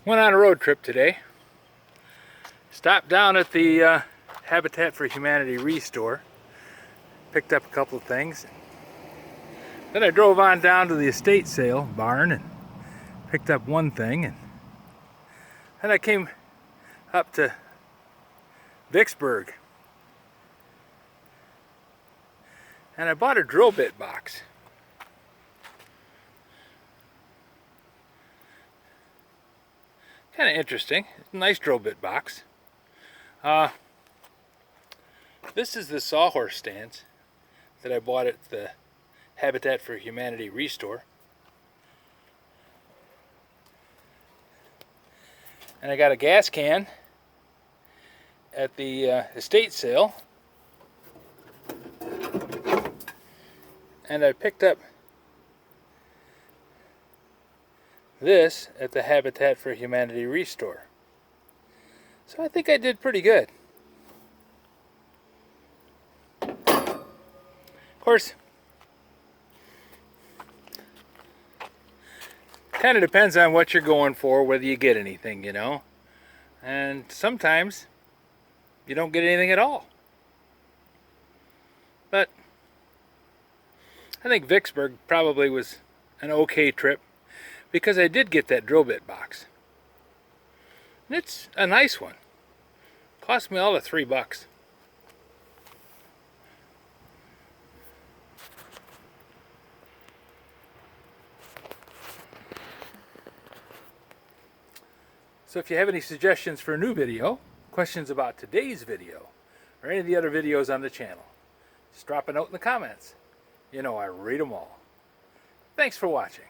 Went on a road trip today. Stopped down at the Habitat for Humanity Restore. Picked up a couple of things. Then I drove on down to the estate sale barn and picked up one thing. And then I came up to Vicksburg. And I bought a drill bit box. Kind of interesting. It's a nice drill bit box. This is the sawhorse stands that I bought at the Habitat for Humanity Restore. And I got a gas can at the estate sale. And I picked up this at the Habitat for Humanity Restore. So I think I did pretty good. Of course, kind of depends on what you're going for, whether you get anything, you know. And sometimes you don't get anything at all. But I think Vicksburg probably was an okay trip because I did get that drill bit box. And it's a nice one. Cost me all of $3. So if you have any suggestions for a new video, questions about today's video, or any of the other videos on the channel, just drop a note in the comments. You know I read them all. Thanks for watching.